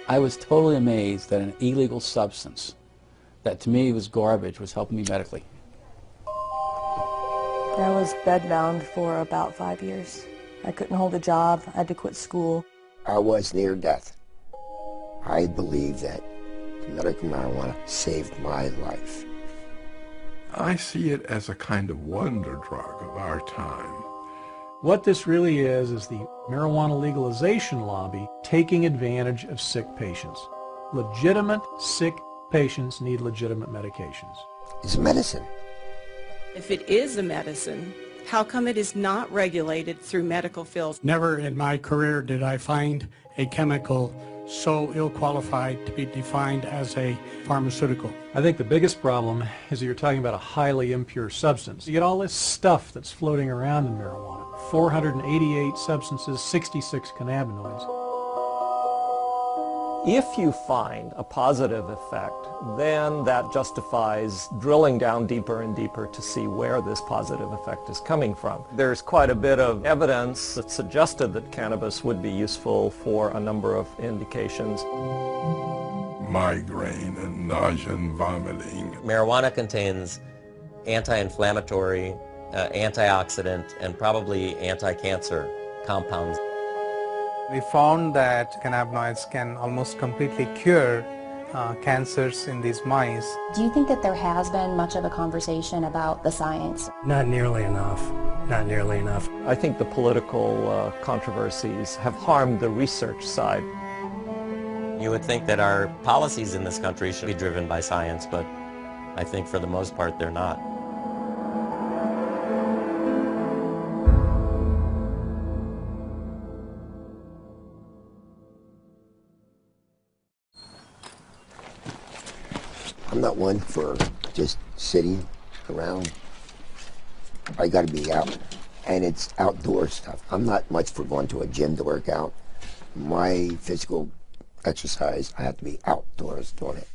I was totally amazed that an illegal substance that to me was garbage was helping me medically. I was bedbound for about 5 years. I couldn't hold a job. I had to quit school. I was near death. I believe that medical marijuana saved my life. I see it as a kind of wonder drug of our time. What this really is the marijuana legalization lobby taking advantage of sick patients. Legitimate sick patients need legitimate medications. It's medicine. If it is a medicine, how come it is not regulated through medical fields? Never in my career did I find a chemical so ill-qualified to be defined as a pharmaceutical. I think the biggest problem is that you're talking about a highly impure substance. You get all this stuff that's floating around in marijuana. 488 substances, 66 cannabinoids. If you find a positive effect, then that justifies drilling down deeper and deeper to see where this positive effect is coming from. There's quite a bit of evidence that suggested that cannabis would be useful for a number of indications. Migraine and nausea and vomiting. Marijuana contains anti-inflammatory, antioxidant, and probably anti-cancer compounds. We found that cannabinoids can almost completely cure cancers in these mice. Do you think that there has been much of a conversation about the science? Not nearly enough. Not nearly enough. I think the political controversies have harmed the research side. You would think that our policies in this country should be driven by science, but I think for the most part they're not. I'm not one for just sitting around. I got to be out, and it's outdoor stuff. I'm not much for going to a gym to work out. My physical exercise, I have to be outdoors doing it.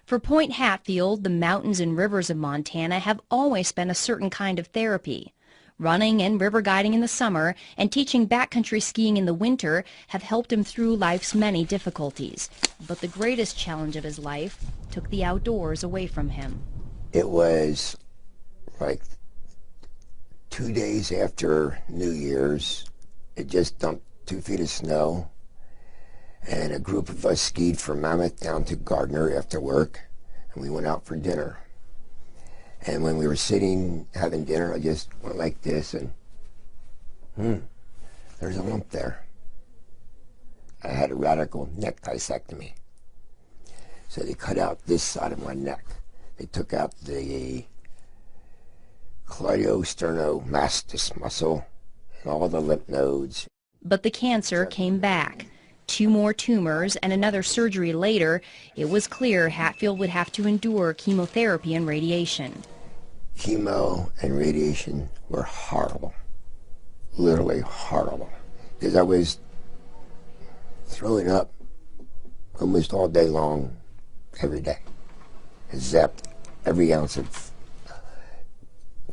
For Point Hatfield, the mountains and rivers of Montana have always been a certain kind of therapy. Running and river guiding in the summer and teaching backcountry skiing in the winter have helped him through life's many difficulties. But the greatest challenge of his life took the outdoors away from him. It was like 2 days after New Year's. It just dumped 2 feet of snow, and a group of us skied from Mammoth down to Gardner after work, and we went out for dinner. And when we were sitting having dinner, I just went like this, and there's a lump there. I had a radical neck disectomy. So they cut out this side of my neck. They took out the cleidosternomastus muscle and all the lymph nodes. But the cancer came back. 2 more tumors and another surgery later, it was clear Hatfield would have to endure chemotherapy and radiation. Chemo and radiation were horrible, literally horrible, because I was throwing up almost all day long, every day. It zapped every ounce of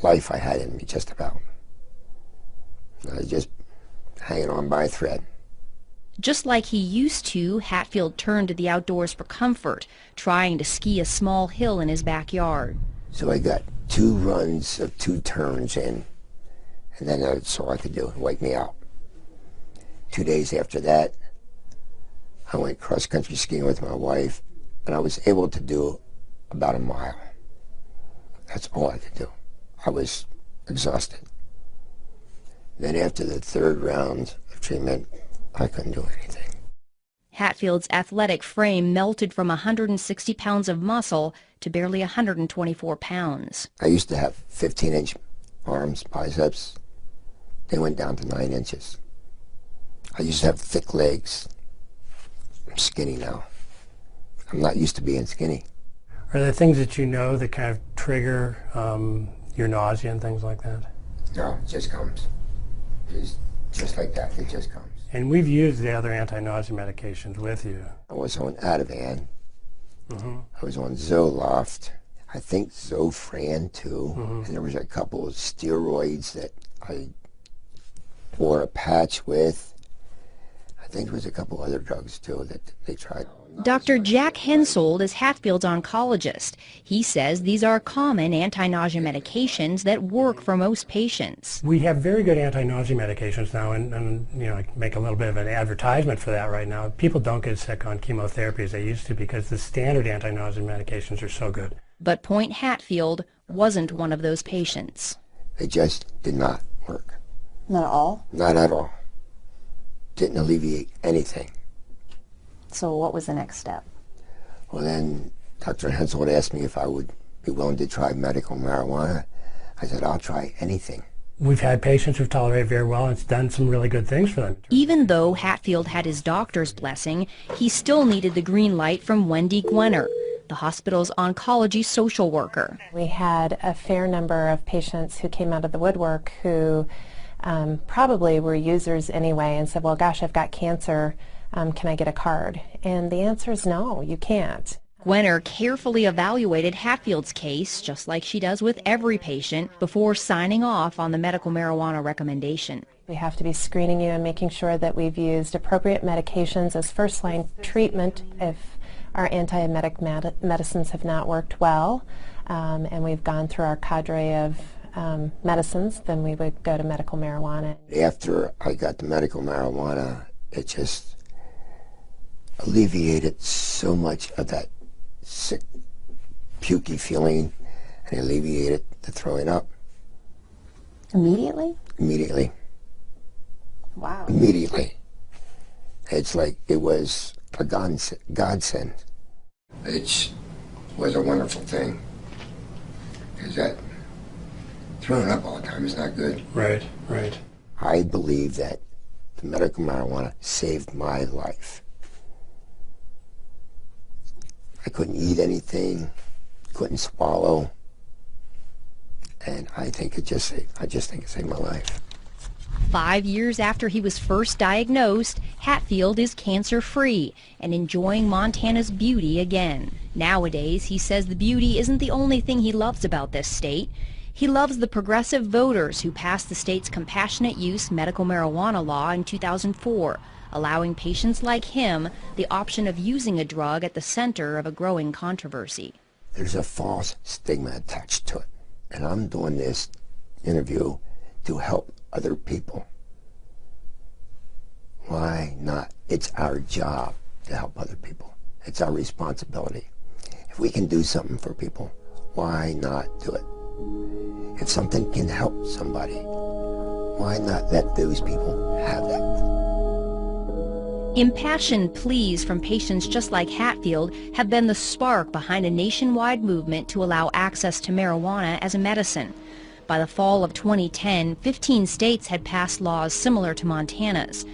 life I had in me, just about. I was just hanging on by a thread. Just like he used to, Hatfield turned to the outdoors for comfort, trying to ski a small hill in his backyard. So I got 2 runs of 2 turns in, and then that's all I could do, wipe me out. 2 days after that, I went cross-country skiing with my wife, and I was able to do about a mile. That's all I could do. I was exhausted. Then after the 3rd round of treatment, I couldn't do anything. Hatfield's athletic frame melted from 160 pounds of muscle to barely 124 pounds. I used to have 15-inch arms, biceps. They went down to 9 inches. I used to have thick legs. I'm skinny now. I'm not used to being skinny. Are there things that you know that kind of trigger your nausea and things like that? No, it just comes. Just like that, it just comes. And we've used the other anti-nausea medications with you. I was on Ativan. I was on Zoloft. I think Zofran too. And there was a couple of steroids that I or a patch with, I think there was a couple other drugs too that they tried. Dr. Jack Hensold is Hatfield's oncologist. He says these are common anti-nausea medications that work for most patients. We have very good anti-nausea medications now, and you know, I make a little bit of an advertisement for that right now. People don't get sick on chemotherapy as they used to because the standard anti-nausea medications are so good. But Point Hatfield wasn't one of those patients. They just did not work. Not at all? Not at all. Didn't alleviate anything. So what was the next step? Well, then Dr. Hensold asked me if I would be willing to try medical marijuana. I said, I'll try anything. We've had patients who've tolerated very well, and it's done some really good things for them. Even though Hatfield had his doctor's blessing, he still needed the green light from Wendy Gwenner, the hospital's oncology social worker. We had a fair number of patients who came out of the woodwork who probably were users anyway and said, well, gosh, I've got cancer. Can I get a card? And the answer is no, you can't. Gwenner carefully evaluated Hatfield's case, just like she does with every patient, before signing off on the medical marijuana recommendation. We have to be screening you and making sure that we've used appropriate medications as first-line treatment if our antiemetic medicines have not worked well, and we've gone through our cadre of medicines, then we would go to medical marijuana. After I got the medical marijuana, it just alleviated so much of that sick, pukey feeling, and alleviated the throwing up. Immediately? Immediately. Wow. Immediately. It's like it was a godsend. It was a wonderful thing. Because that throwing up all the time is not good. Right, right. I believe that the medical marijuana saved my life. I couldn't eat anything, couldn't swallow, and I just think it saved my life. 5 years after he was first diagnosed, Hatfield is cancer-free and enjoying Montana's beauty again. Nowadays, he says the beauty isn't the only thing he loves about this state. He loves the progressive voters who passed the state's compassionate use medical marijuana law in 2004, allowing patients like him the option of using a drug at the center of a growing controversy. There's a false stigma attached to it, and I'm doing this interview to help other people. Why not? It's our job to help other people. It's our responsibility. If we can do something for people, why not do it? If something can help somebody, why not let those people have that? Impassioned pleas from patients just like Hatfield have been the spark behind a nationwide movement to allow access to marijuana as a medicine. By the fall of 2010, 15 states had passed laws similar to Montana's.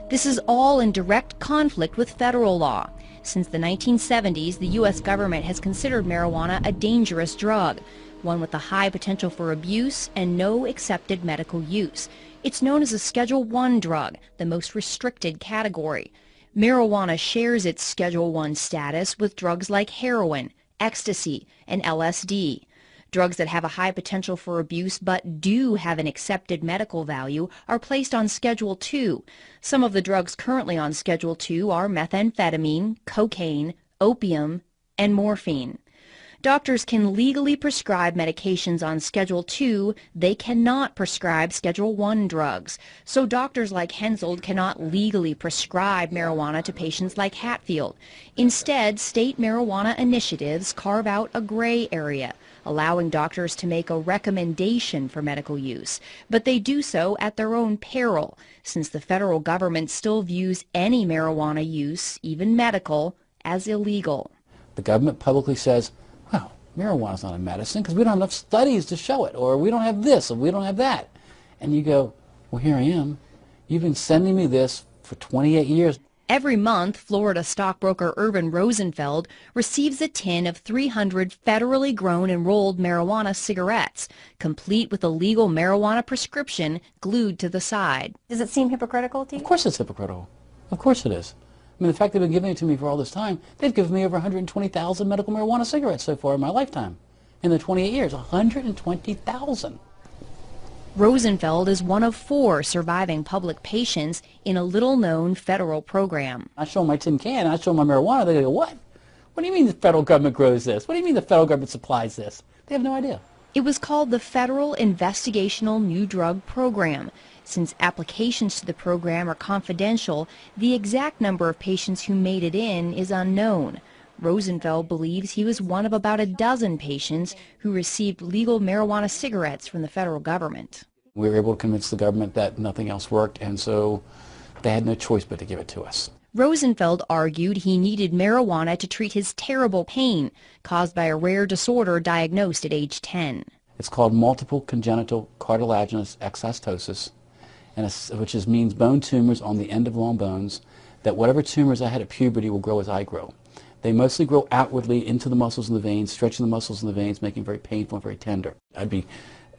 This is all in direct conflict with federal law. Since the 1970s, the U.S. government has considered marijuana a dangerous drug, one with a high potential for abuse and no accepted medical use. It's known as a Schedule I drug, the most restricted category. Marijuana shares its Schedule I status with drugs like heroin, ecstasy, and LSD. Drugs that have a high potential for abuse but do have an accepted medical value are placed on Schedule II. Some of the drugs currently on Schedule II are methamphetamine, cocaine, opium, and morphine. Doctors can legally prescribe medications on Schedule II. They cannot prescribe Schedule I drugs. So doctors like Hensold cannot legally prescribe marijuana to patients like Hatfield. Instead, state marijuana initiatives carve out a gray area, allowing doctors to make a recommendation for medical use. But they do so at their own peril, since the federal government still views any marijuana use, even medical, as illegal. The government publicly says, well, marijuana's not a medicine because we don't have enough studies to show it, or we don't have this, or we don't have that. And you go, well, here I am. You've been sending me this for 28 years. Every month, Florida stockbroker Urban Rosenfeld receives a tin of 300 federally grown and rolled marijuana cigarettes, complete with a legal marijuana prescription glued to the side. Does it seem hypocritical to you? Of course it's hypocritical. Of course it is. I mean, the fact they've been giving it to me for all this time, they've given me over 120,000 medical marijuana cigarettes so far in my lifetime. In the 28 years, 120,000. Rosenfeld is one of 4 surviving public patients in a little-known federal program. I show them my tin can, and I show them my marijuana, they go, what? What do you mean the federal government grows this? What do you mean the federal government supplies this? They have no idea. It was called the Federal Investigational New Drug Program. Since applications to the program are confidential, the exact number of patients who made it in is unknown. Rosenfeld believes he was one of about a dozen patients who received legal marijuana cigarettes from the federal government. We were able to convince the government that nothing else worked, and so they had no choice but to give it to us. Rosenfeld argued he needed marijuana to treat his terrible pain caused by a rare disorder diagnosed at age 10. It's called multiple congenital cartilaginous exostosis, which means bone tumors on the end of long bones, that whatever tumors I had at puberty will grow as I grow. They mostly grow outwardly into the muscles and the veins, stretching the muscles and the veins, making it very painful and very tender. I'd be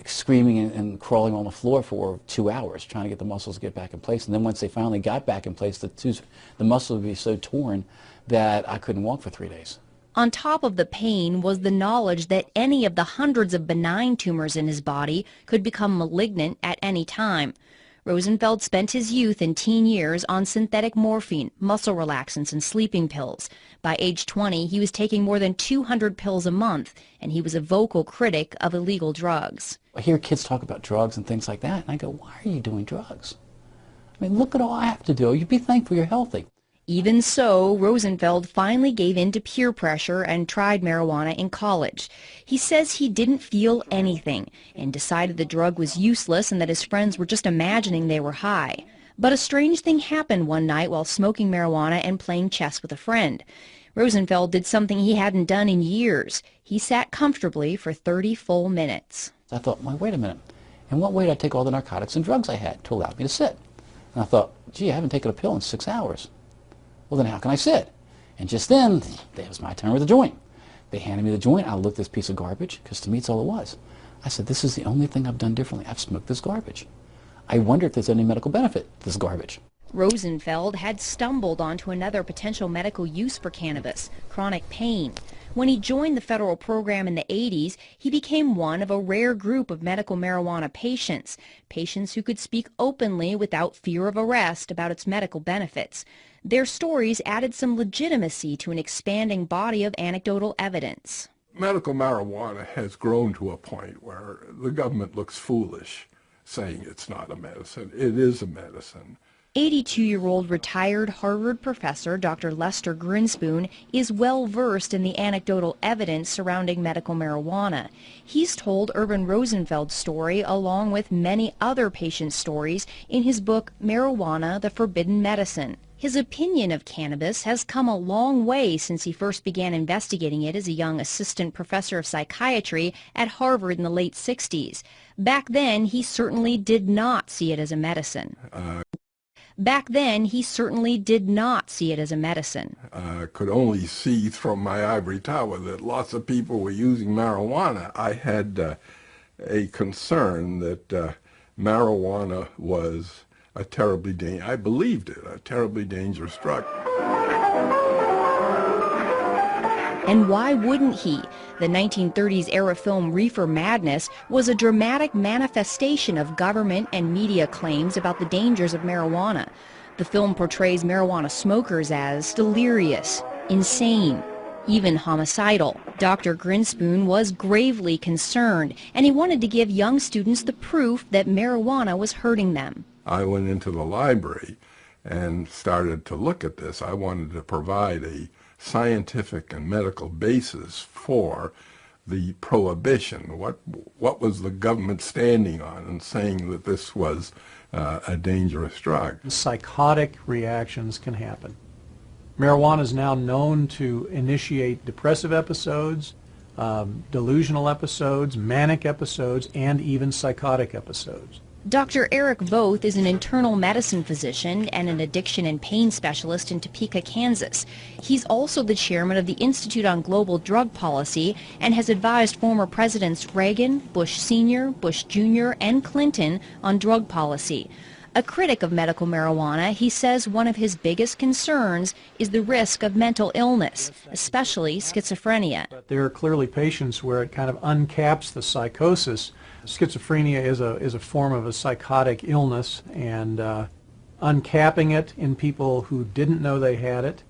screaming and crawling on the floor for 2 hours trying to get the muscles to get back in place. And then once they finally got back in place, the muscle would be so torn that I couldn't walk for 3 days. On top of the pain was the knowledge that any of the hundreds of benign tumors in his body could become malignant at any time. Rosenfeld spent his youth and teen years on synthetic morphine, muscle relaxants, and sleeping pills. By age 20, he was taking more than 200 pills a month, and he was a vocal critic of illegal drugs. I hear kids talk about drugs and things like that, and I go, why are you doing drugs? I mean, look at all I have to do. You'd be thankful you're healthy. Even so, Rosenfeld finally gave in to peer pressure and tried marijuana in college. He says he didn't feel anything and decided the drug was useless and that his friends were just imagining they were high. But a strange thing happened one night while smoking marijuana and playing chess with a friend. Rosenfeld did something he hadn't done in years. He sat comfortably for 30 full minutes. I thought, well, wait a minute. In what way did I take all the narcotics and drugs I had to allow me to sit? And I thought, gee, I haven't taken a pill in 6 hours. Well, then how can I sit? And just then, it was my turn with the joint. They handed me the joint. I looked at this piece of garbage, because to me it's all it was. I said, this is the only thing I've done differently. I've smoked this garbage. I wonder if there's any medical benefit to this garbage. Rosenfeld had stumbled onto another potential medical use for cannabis, chronic pain. When he joined the federal program in the 80s, he became one of a rare group of medical marijuana patients, patients who could speak openly without fear of arrest about its medical benefits. Their stories added some legitimacy to an expanding body of anecdotal evidence. Medical marijuana has grown to a point where the government looks foolish saying it's not a medicine. It is a medicine. 82-year-old retired Harvard professor Dr. Lester Grinspoon is well versed in the anecdotal evidence surrounding medical marijuana. He's told Urban Rosenfeld's story along with many other patient stories in his book Marijuana, the Forbidden Medicine. His opinion of cannabis has come a long way since he first began investigating it as a young assistant professor of psychiatry at Harvard in the late 60s. Back then, he certainly did not see it as a medicine. Back then, he certainly did not see it as a medicine. I could only see from my ivory tower that lots of people were using marijuana. I had a concern that marijuana was a terribly I believed it, a terribly dangerous drug. And why wouldn't he? The 1930s era film Reefer Madness was a dramatic manifestation of government and media claims about the dangers of marijuana. The film portrays marijuana smokers as delirious, insane, even homicidal. Dr. Grinspoon was gravely concerned, and he wanted to give young students the proof that marijuana was hurting them. I went into the library and started to look at this. I wanted to provide a scientific and medical basis for the prohibition. What was the government standing on and saying that this was a dangerous drug? Psychotic reactions can happen. Marijuana is now known to initiate depressive episodes, delusional episodes, manic episodes, and even psychotic episodes. Dr. Eric Voth is an internal medicine physician and an addiction and pain specialist in Topeka, Kansas. He's also the chairman of the Institute on Global Drug Policy and has advised former presidents Reagan, Bush Sr., Bush Jr., and Clinton on drug policy. A critic of medical marijuana, he says one of his biggest concerns is the risk of mental illness, especially schizophrenia. There are clearly patients where it kind of uncaps the psychosis Schizophrenia is a form of a psychotic illness, and uncapping it in people who didn't know they had it.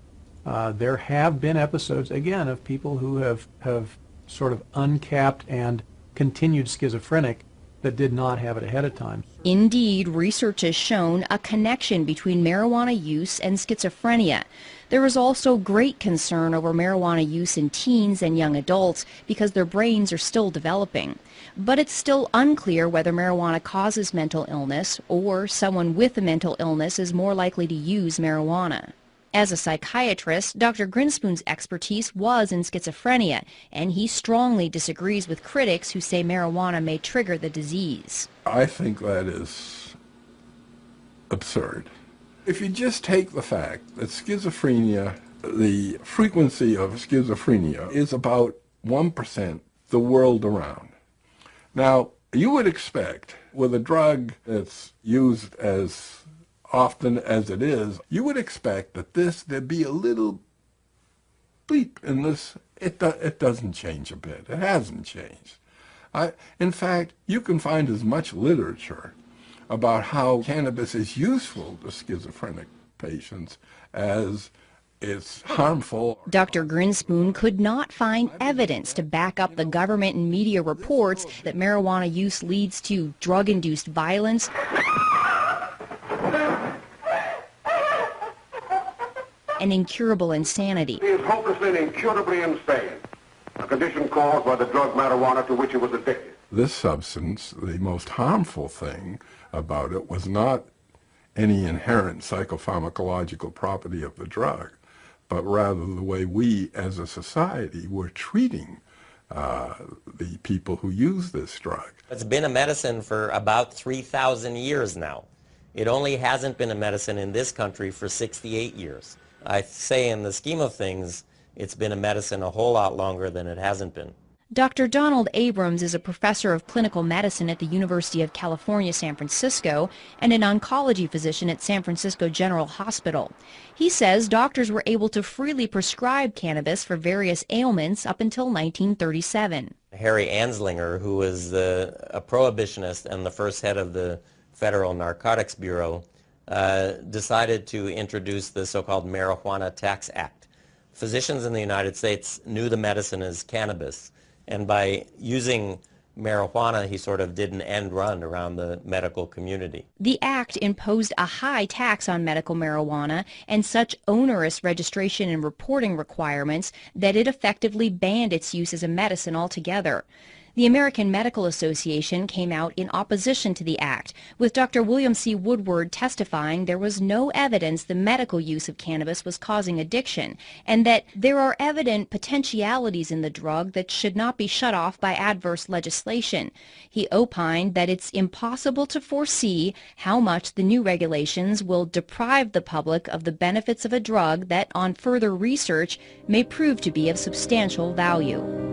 There have been episodes, again, of people who have sort of uncapped and continued schizophrenic that did not have it ahead of time. Indeed, research has shown a connection between marijuana use and schizophrenia. There is also great concern over marijuana use in teens and young adults because their brains are still developing. But it's still unclear whether marijuana causes mental illness or someone with a mental illness is more likely to use marijuana. As a psychiatrist, Dr. Grinspoon's expertise was in schizophrenia, and he strongly disagrees with critics who say marijuana may trigger the disease. I think that is absurd. If you just take the fact that schizophrenia, the frequency of schizophrenia is about 1% the world around. Now, you would expect with a drug that's used as often as it is, you would expect that there'd be a little bleep in this. It doesn't change a bit. It hasn't changed. In fact, you can find as much literature about how cannabis is useful to schizophrenic patients as it's harmful. Dr. Grinspoon could not find evidence to back up the government and media reports that marijuana use leads to drug-induced violence, and incurable insanity. He is hopelessly and incurably insane, a condition caused by the drug marijuana to which he was addicted. This substance, the most harmful thing about it was not any inherent psychopharmacological property of the drug, but rather the way we as a society were treating the people who use this drug. It's been a medicine for about 3,000 years now. It only hasn't been a medicine in this country for 68 years. I say in the scheme of things, it's been a medicine a whole lot longer than it hasn't been. Dr. Donald Abrams is a professor of clinical medicine at the University of California, San Francisco, and an oncology physician at San Francisco General Hospital. He says doctors were able to freely prescribe cannabis for various ailments up until 1937. Harry Anslinger, who was a prohibitionist and the first head of the Federal Narcotics Bureau, decided to introduce the so-called Marijuana Tax Act. Physicians in the United States knew the medicine as cannabis, and by using marijuana, he sort of did an end run around the medical community. The act imposed a high tax on medical marijuana and such onerous registration and reporting requirements that it effectively banned its use as a medicine altogether. The American Medical Association came out in opposition to the act, with Dr. William C. Woodward testifying there was no evidence the medical use of cannabis was causing addiction, and that there are evident potentialities in the drug that should not be shut off by adverse legislation. He opined that it's impossible to foresee how much the new regulations will deprive the public of the benefits of a drug that, on further research, may prove to be of substantial value.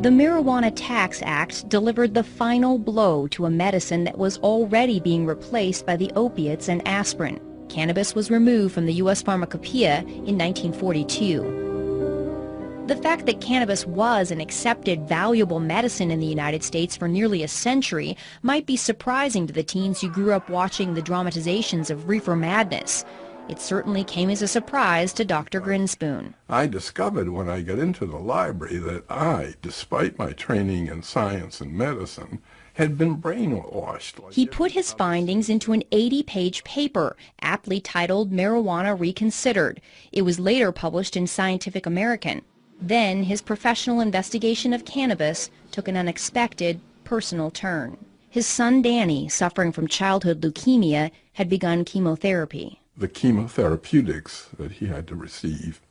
The Marijuana Tax Act delivered the final blow to a medicine that was already being replaced by the opiates and aspirin. Cannabis was removed from the U.S. Pharmacopoeia in 1942. The fact that cannabis was an accepted, valuable medicine in the United States for nearly a century might be surprising to the teens who grew up watching the dramatizations of reefer madness. It certainly came as a surprise to Dr. Grinspoon. I discovered when I got into the library that I, despite my training in science and medicine, had been brainwashed. He put his findings into an 80-page paper, aptly titled Marijuana Reconsidered. It was later published in Scientific American. Then his professional investigation of cannabis took an unexpected, personal turn. His son Danny, suffering from childhood leukemia, had begun chemotherapy. The chemotherapeutics that he had to receive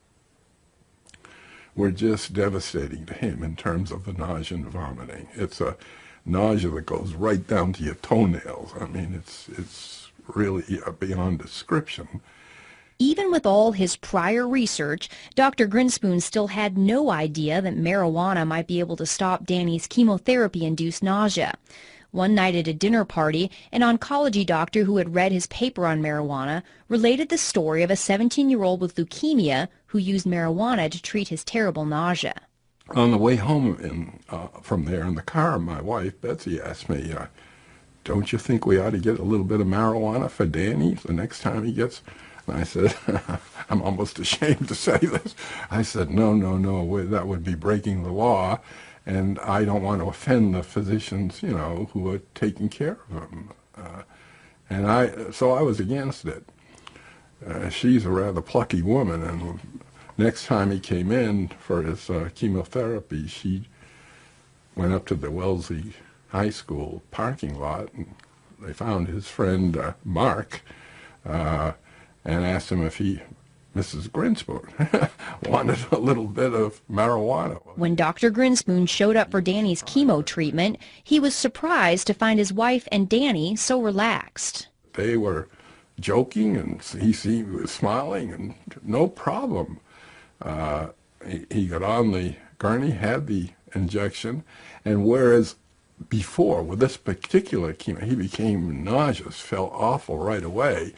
were just devastating to him in terms of the nausea and vomiting. It's a nausea that goes right down to your toenails. I mean, it's really beyond description. Even with all his prior research, Dr. Grinspoon still had no idea that marijuana might be able to stop Danny's chemotherapy-induced nausea. One night at a dinner party, an oncology doctor who had read his paper on marijuana related the story of a 17-year-old with leukemia who used marijuana to treat his terrible nausea. On the way home from there in the car, my wife, Betsy, asked me, don't you think we ought to get a little bit of marijuana for Danny the next time he gets? And I said, I'm almost ashamed to say this. I said, no, that would be breaking the law, and I don't want to offend the physicians, who are taking care of him. So I was against it. She's a rather plucky woman, and next time he came in for his chemotherapy, she went up to the Wellesley High School parking lot, and they found his friend Mark, and asked him if Mrs. Grinspoon, wanted a little bit of marijuana. When Dr. Grinspoon showed up for Danny's chemo treatment, he was surprised to find his wife and Danny so relaxed. They were joking, and he was smiling, and no problem. He got on the gurney, had the injection, and whereas before, with this particular chemo, he became nauseous, felt awful right away,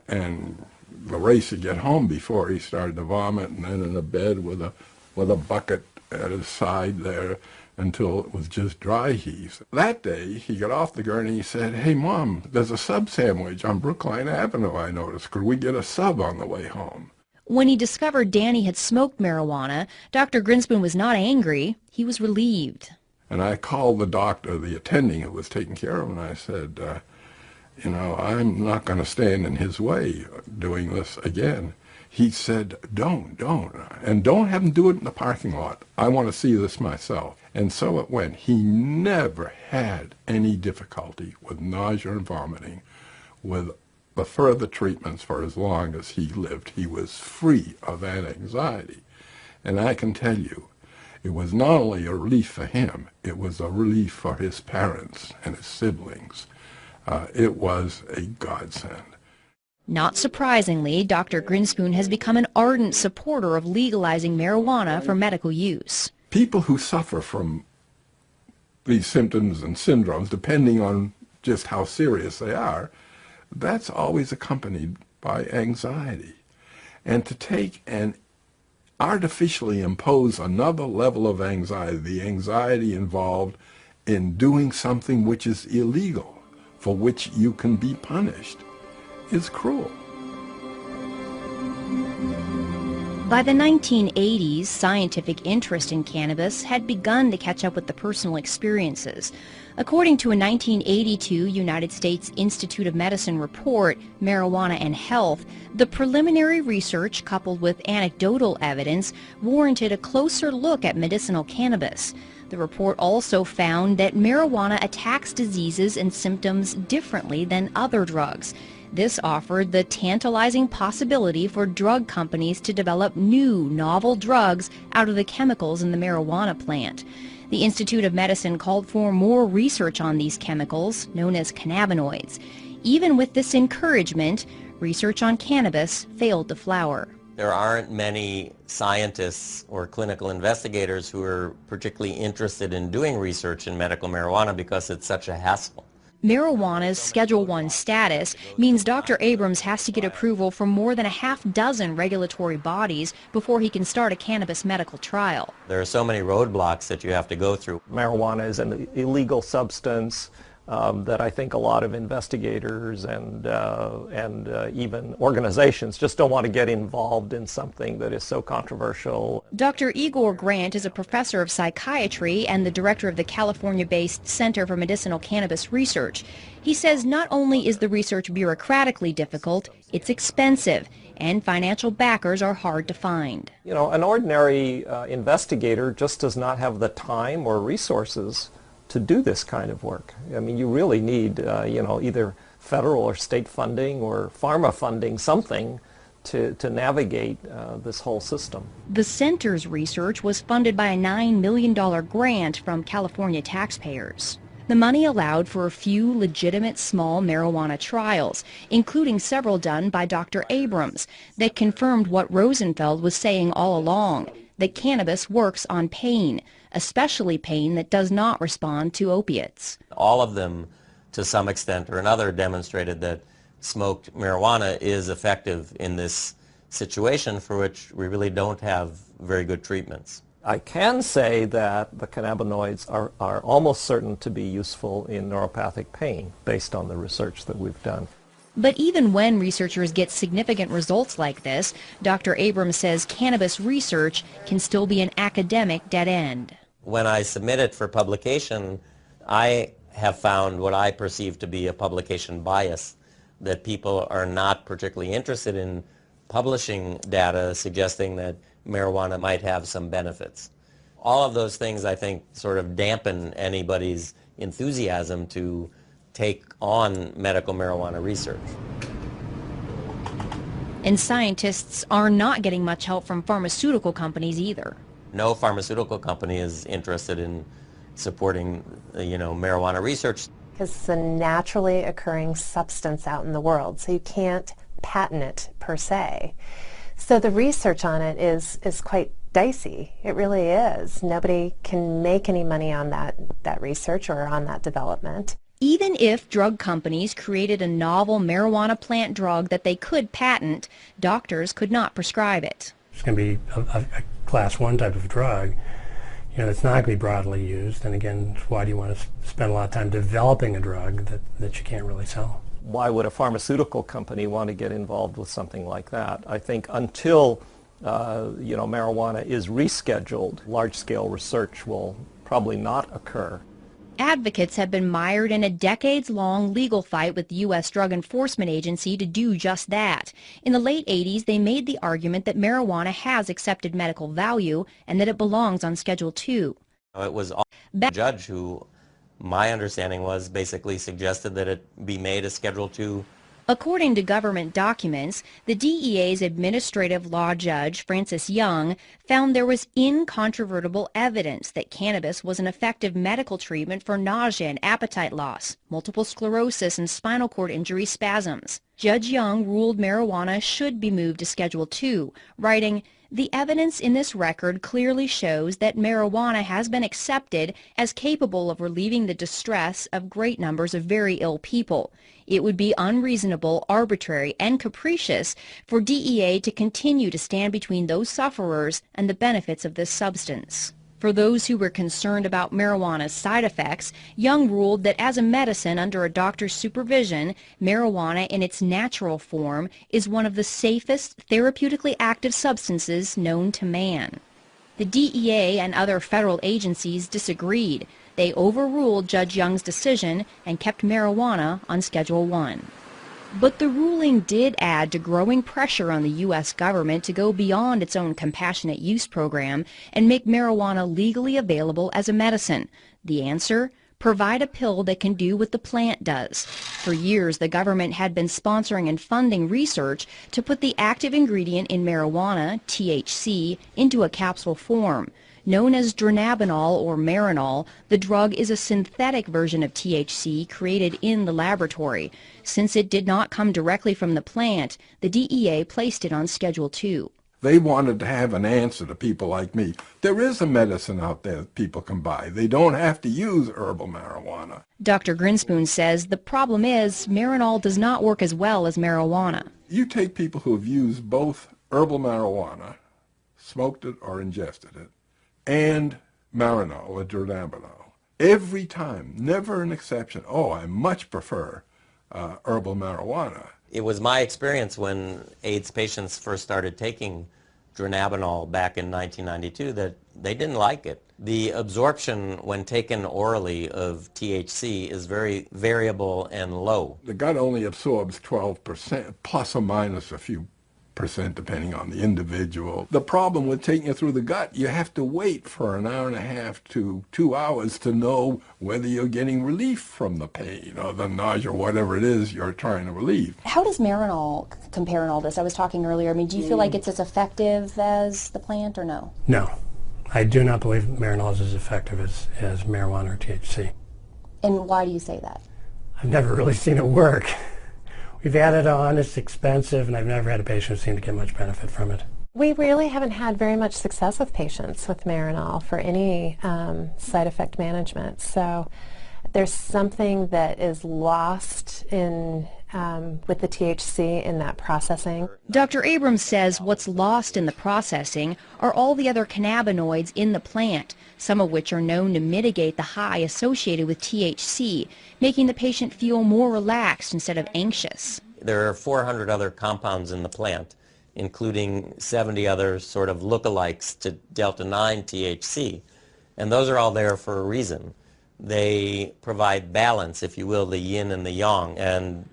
and the race to get home before he started to vomit, and then in a bed with a bucket at his side there until it was just dry heaves. That day, he got off the gurney, he said, "Hey, Mom, there's a sub sandwich on Brookline Avenue, I noticed. Could we get a sub on the way home?" When he discovered Danny had smoked marijuana, Dr. Grinspoon was not angry. He was relieved. And I called the doctor, the attending who was taking care of him, and I said, I'm not going to stand in his way doing this again. He said, don't. And don't have him do it in the parking lot. I want to see this myself. And so it went. He never had any difficulty with nausea and vomiting. With the further treatments for as long as he lived, he was free of that anxiety. And I can tell you, it was not only a relief for him, it was a relief for his parents and his siblings. It was a godsend. Not surprisingly, Dr. Grinspoon has become an ardent supporter of legalizing marijuana for medical use. People who suffer from these symptoms and syndromes, depending on just how serious they are, that's always accompanied by anxiety. And to take and artificially impose another level of anxiety, the anxiety involved in doing something which is illegal, for which you can be punished, is cruel. By the 1980s, scientific interest in cannabis had begun to catch up with the personal experiences. According to a 1982 United States Institute of Medicine report, Marijuana and Health, the preliminary research coupled with anecdotal evidence warranted a closer look at medicinal cannabis. The report also found that marijuana attacks diseases and symptoms differently than other drugs. This offered the tantalizing possibility for drug companies to develop new, novel drugs out of the chemicals in the marijuana plant. The Institute of Medicine called for more research on these chemicals, known as cannabinoids. Even with this encouragement, research on cannabis failed to flower. There aren't many scientists or clinical investigators who are particularly interested in doing research in medical marijuana because it's such a hassle. Marijuana's Schedule I status means Dr. Abrams has to get approval from more than a half-dozen regulatory bodies before he can start a cannabis medical trial. There are so many roadblocks that you have to go through. Marijuana is an illegal substance that I think a lot of investigators and even organizations just don't want to get involved in something that is so controversial. Dr. Igor Grant is a professor of psychiatry and the director of the California-based Center for Medicinal Cannabis Research. He says not only is the research bureaucratically difficult, it's expensive, and financial backers are hard to find. You know, an ordinary investigator just does not have the time or resources to do this kind of work. I mean, you really need, either federal or state funding or pharma funding, something to navigate this whole system. The center's research was funded by a $9 million grant from California taxpayers. The money allowed for a few legitimate small marijuana trials, including several done by Dr. Abrams, that confirmed what Rosenfeld was saying all along, that cannabis works on pain, especially pain that does not respond to opiates. All of them, to some extent or another, demonstrated that smoked marijuana is effective in this situation for which we really don't have very good treatments. I can say that the cannabinoids are almost certain to be useful in neuropathic pain based on the research that we've done. But even when researchers get significant results like this, Dr. Abrams says cannabis research can still be an academic dead end. When I submit it for publication, I have found what I perceive to be a publication bias, that people are not particularly interested in publishing data suggesting that marijuana might have some benefits. All of those things, I think, sort of dampen anybody's enthusiasm to take on medical marijuana research. And scientists are not getting much help from pharmaceutical companies either. No pharmaceutical company is interested in supporting, marijuana research. Because it's a naturally occurring substance out in the world, so you can't patent it per se. So the research on it is quite dicey. It really is. Nobody can make any money on that research or on that development. Even if drug companies created a novel marijuana plant drug that they could patent, doctors could not prescribe it. It's going to be a class 1 type of drug. It's not going to be broadly used. And again, why do you want to spend a lot of time developing a drug that you can't really sell? Why would a pharmaceutical company want to get involved with something like that? I think until marijuana is rescheduled, large-scale research will probably not occur. Advocates have been mired in a decades-long legal fight with the U.S. Drug Enforcement Agency to do just that. In the late 80s, they made the argument that marijuana has accepted medical value and that it belongs on Schedule II. It was the judge who, my understanding was, basically suggested that it be made a Schedule II. According to government documents, the DEA's administrative law judge, Francis Young, found there was incontrovertible evidence that cannabis was an effective medical treatment for nausea and appetite loss, multiple sclerosis, and spinal cord injury spasms. Judge Young ruled marijuana should be moved to Schedule II, writing, "The evidence in this record clearly shows that marijuana has been accepted as capable of relieving the distress of great numbers of very ill people. It would be unreasonable, arbitrary, and capricious for DEA to continue to stand between those sufferers and the benefits of this substance." For those who were concerned about marijuana's side effects, Young ruled that as a medicine under a doctor's supervision, marijuana in its natural form is one of the safest therapeutically active substances known to man. The DEA and other federal agencies disagreed. They overruled Judge Young's decision and kept marijuana on Schedule I. But the ruling did add to growing pressure on the U.S. government to go beyond its own compassionate use program and make marijuana legally available as a medicine. The answer? Provide a pill that can do what the plant does. For years, the government had been sponsoring and funding research to put the active ingredient in marijuana, THC, into a capsule form. Known as dronabinol or Marinol, the drug is a synthetic version of THC created in the laboratory. Since it did not come directly from the plant, the DEA placed it on Schedule II. They wanted to have an answer to people like me. There is a medicine out there that people can buy. They don't have to use herbal marijuana. Dr. Grinspoon says the problem is Marinol does not work as well as marijuana. You take people who have used both herbal marijuana, smoked it or ingested it, and Marinol or dronabinol. Every time, never an exception. Oh, I much prefer herbal marijuana. It was my experience when AIDS patients first started taking dronabinol back in 1992 that they didn't like it. The absorption when taken orally of THC is very variable and low. The gut only absorbs 12%, plus or minus a few percent depending on the individual. The problem with taking it through the gut, you have to wait for an hour and a half to 2 hours to know whether you're getting relief from the pain or the nausea or whatever it is you're trying to relieve. How does Marinol compare in all this? I was talking earlier. I mean, do you feel like it's as effective as the plant or no? No. I do not believe Marinol is as effective as marijuana or THC. And why do you say that? I've never really seen it work. We've added on, it's expensive, and I've never had a patient who seemed to get much benefit from it. We really haven't had very much success with patients with Marinol for any side effect management. So there's something that is lost in with the THC in that processing. Dr. Abrams says what's lost in the processing are all the other cannabinoids in the plant, some of which are known to mitigate the high associated with THC, making the patient feel more relaxed instead of anxious. There are 400 other compounds in the plant, including 70 other sort of lookalikes to delta-9 THC, and those are all there for a reason. They provide balance, if you will, the yin and the yang, and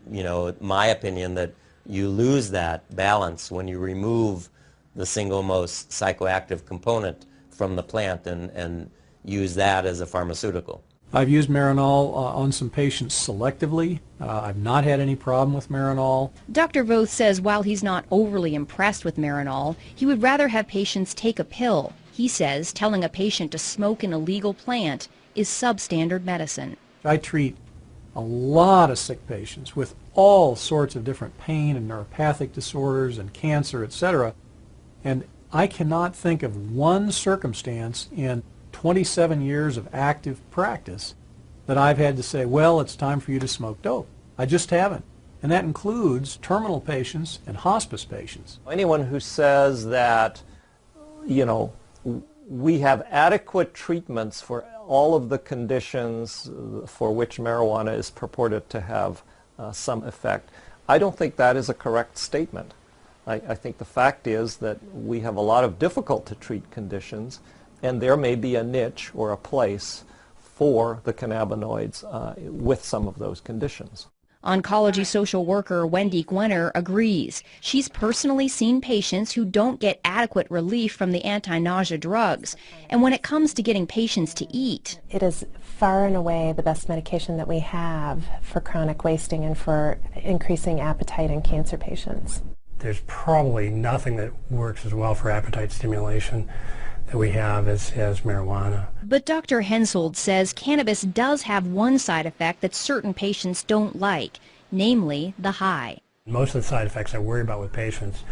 my opinion that you lose that balance when you remove the single most psychoactive component from the plant and use that as a pharmaceutical. I've used Marinol on some patients selectively. I've not had any problem with Marinol. Dr. Voth says while he's not overly impressed with Marinol, he would rather have patients take a pill. He says telling a patient to smoke an illegal plant is substandard medicine. I treat a lot of sick patients with all sorts of different pain and neuropathic disorders and cancer, etc. And I cannot think of one circumstance in 27 years of active practice that I've had to say, well, it's time for you to smoke dope. I just haven't. And that includes terminal patients and hospice patients. Anyone who says that, we have adequate treatments for all of the conditions for which marijuana is purported to have some effect, I don't think that is a correct statement. I think the fact is that we have a lot of difficult to treat conditions, and there may be a niche or a place for the cannabinoids with some of those conditions. Oncology social worker Wendy Gwenner agrees. She's personally seen patients who don't get adequate relief from the anti-nausea drugs. And when it comes to getting patients to eat, it is far and away the best medication that we have for chronic wasting and for increasing appetite in cancer patients. There's probably nothing that works as well for appetite stimulation that we have as marijuana. But Dr. Hensoldt says cannabis does have one side effect that certain patients don't like, namely the high. Most of the side effects I worry about with patients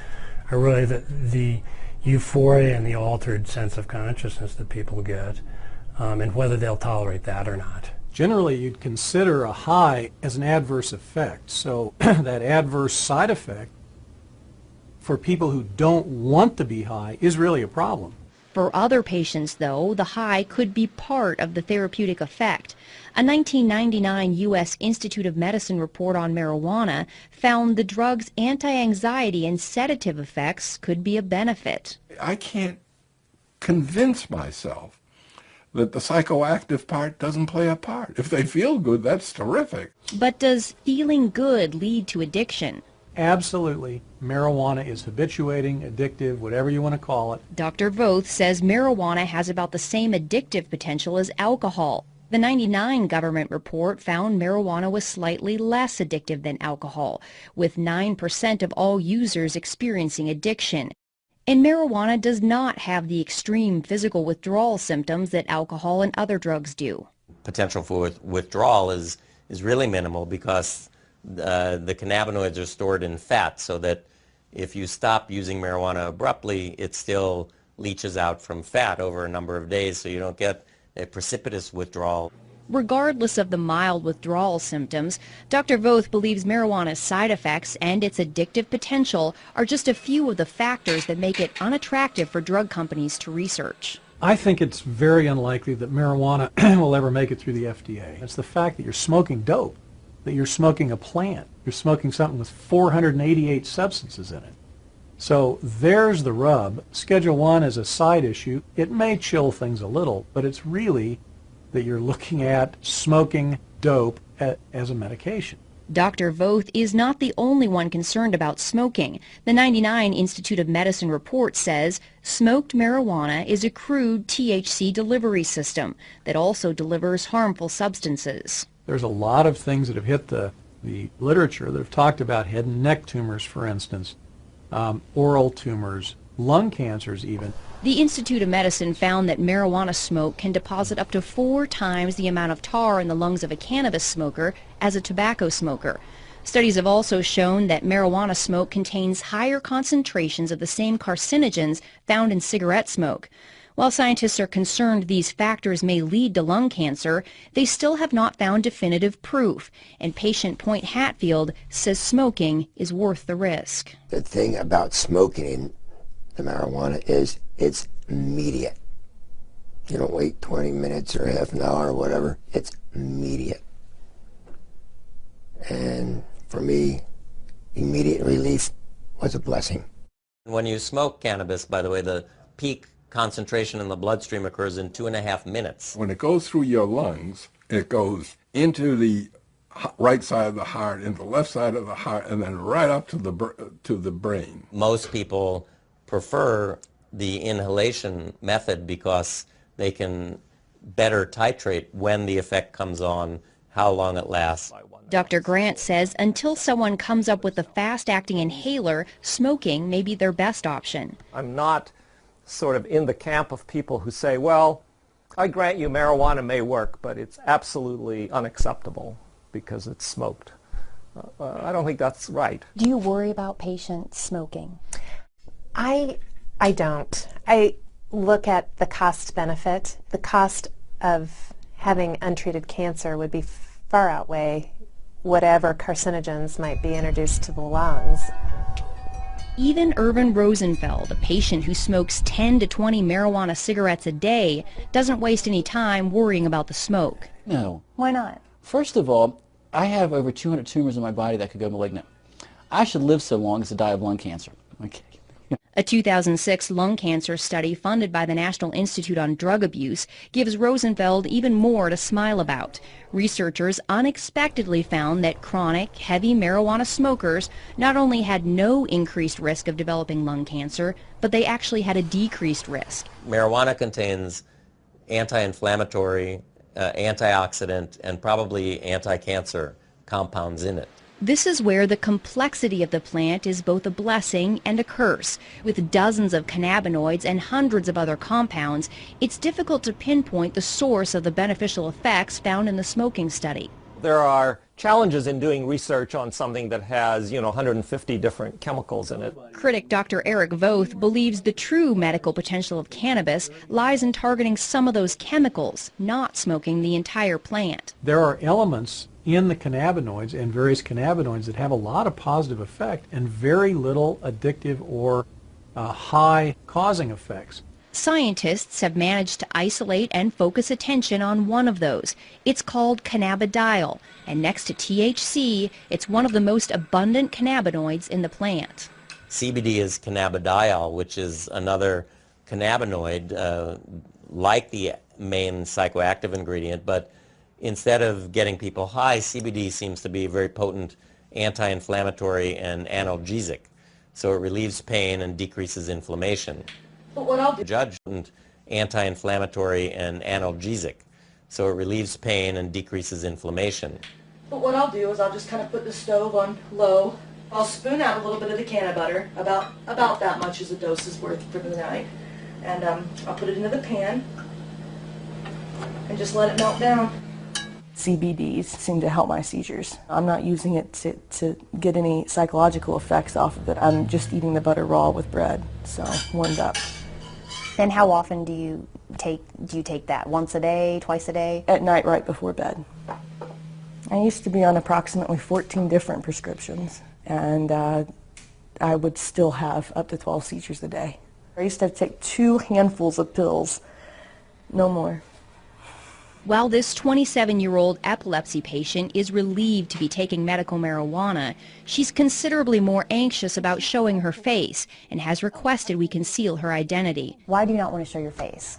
are really the euphoria and the altered sense of consciousness that people get, and whether they'll tolerate that or not. Generally, you'd consider a high as an adverse effect. So that adverse side effect for people who don't want to be high is really a problem. For other patients, though, the high could be part of the therapeutic effect. A 1999 U.S. Institute of Medicine report on marijuana found the drug's anti-anxiety and sedative effects could be a benefit. I can't convince myself that the psychoactive part doesn't play a part. If they feel good, that's terrific. But does feeling good lead to addiction? Absolutely. Marijuana is habituating, addictive, whatever you want to call it. Dr. Voth says marijuana has about the same addictive potential as alcohol. The 1999 government report found marijuana was slightly less addictive than alcohol, with 9% of all users experiencing addiction. And marijuana does not have the extreme physical withdrawal symptoms that alcohol and other drugs do. Potential for withdrawal is really minimal because the cannabinoids are stored in fat, so that if you stop using marijuana abruptly, it still leaches out from fat over a number of days, so you don't get a precipitous withdrawal. Regardless of the mild withdrawal symptoms, Dr. Voth believes marijuana's side effects and its addictive potential are just a few of the factors that make it unattractive for drug companies to research. I think it's very unlikely that marijuana will ever make it through the FDA. It's the fact that you're smoking dope, that you're smoking a plant. You're smoking something with 488 substances in it. So there's the rub. Schedule 1 is a side issue. It may chill things a little, but it's really that you're looking at smoking dope as a medication. Dr. Voth is not the only one concerned about smoking. The 1999 Institute of Medicine report says smoked marijuana is a crude THC delivery system that also delivers harmful substances. There's a lot of things that have hit the literature that have talked about head and neck tumors, for instance, oral tumors, lung cancers even. The Institute of Medicine found that marijuana smoke can deposit up to 4 times the amount of tar in the lungs of a cannabis smoker as a tobacco smoker. Studies have also shown that marijuana smoke contains higher concentrations of the same carcinogens found in cigarette smoke. While scientists are concerned these factors may lead to lung cancer, they still have not found definitive proof, and patient Point Hatfield says smoking is worth the risk. The thing about smoking the marijuana is it's immediate. You don't wait 20 minutes or half an hour or whatever. It's immediate. And for me, immediate relief was a blessing. When you smoke cannabis, by the way, the peak concentration in the bloodstream occurs in 2.5 minutes. When it goes through your lungs, it goes into the right side of the heart, into the left side of the heart, and then right up to the brain. Most people prefer the inhalation method because they can better titrate when the effect comes on, how long it lasts. Dr. Grant says until someone comes up with a fast-acting inhaler, smoking may be their best option. I'm not sort of in the camp of people who say, well, I grant you marijuana may work, but it's absolutely unacceptable because it's smoked. I don't think that's right. Do you worry about patients smoking? I don't. I look at the cost benefit. The cost of having untreated cancer would be far outweigh whatever carcinogens might be introduced to the lungs. Even Irvin Rosenfeld, a patient who smokes 10 to 20 marijuana cigarettes a day, doesn't waste any time worrying about the smoke. No. Why not? First of all, I have over 200 tumors in my body that could go malignant. I should live so long as to die of lung cancer. Okay. A 2006 lung cancer study funded by the National Institute on Drug Abuse gives Rosenfeld even more to smile about. Researchers unexpectedly found that chronic, heavy marijuana smokers not only had no increased risk of developing lung cancer, but they actually had a decreased risk. Marijuana contains anti-inflammatory, antioxidant, and probably anti-cancer compounds in it. This is where the complexity of the plant is both a blessing and a curse. With dozens of cannabinoids and hundreds of other compounds, it's difficult to pinpoint the source of the beneficial effects found in the smoking study. There are challenges in doing research on something that has, 150 different chemicals in it. Critic Dr. Eric Voth believes the true medical potential of cannabis lies in targeting some of those chemicals, not smoking the entire plant. There are elements in the cannabinoids and various cannabinoids that have a lot of positive effect and very little addictive or high causing effects. Scientists have managed to isolate and focus attention on one of those. It's called cannabidiol, and next to THC, it's one of the most abundant cannabinoids in the plant. CBD is cannabidiol, which is another cannabinoid like the main psychoactive ingredient, but instead of getting people high, CBD seems to be a very potent anti-inflammatory and analgesic. So it relieves pain and decreases inflammation. But what I'll do... Judged anti-inflammatory and analgesic. So it relieves pain and decreases inflammation. But what I'll do is I'll just kind of put the stove on low. I'll spoon out a little bit of the canna butter, about that much as a dose is worth for the night. And I'll put it into the pan and just let it melt down. CBDs seem to help my seizures. I'm not using it to get any psychological effects off of it. I'm just eating the butter raw with bread, so warmed up. And how often do you take that? Once a day, twice a day? At night right before bed. I used to be on approximately 14 different prescriptions, and I would still have up to 12 seizures a day. I used to have to take 2 handfuls of pills, no more. While this 27-year-old epilepsy patient is relieved to be taking medical marijuana, she's considerably more anxious about showing her face and has requested we conceal her identity. Why do you not want to show your face?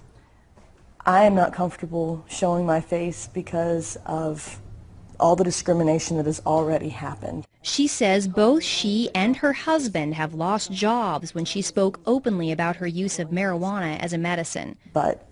I am not comfortable showing my face because of all the discrimination that has already happened. She says both she and her husband have lost jobs when she spoke openly about her use of marijuana as a medicine. But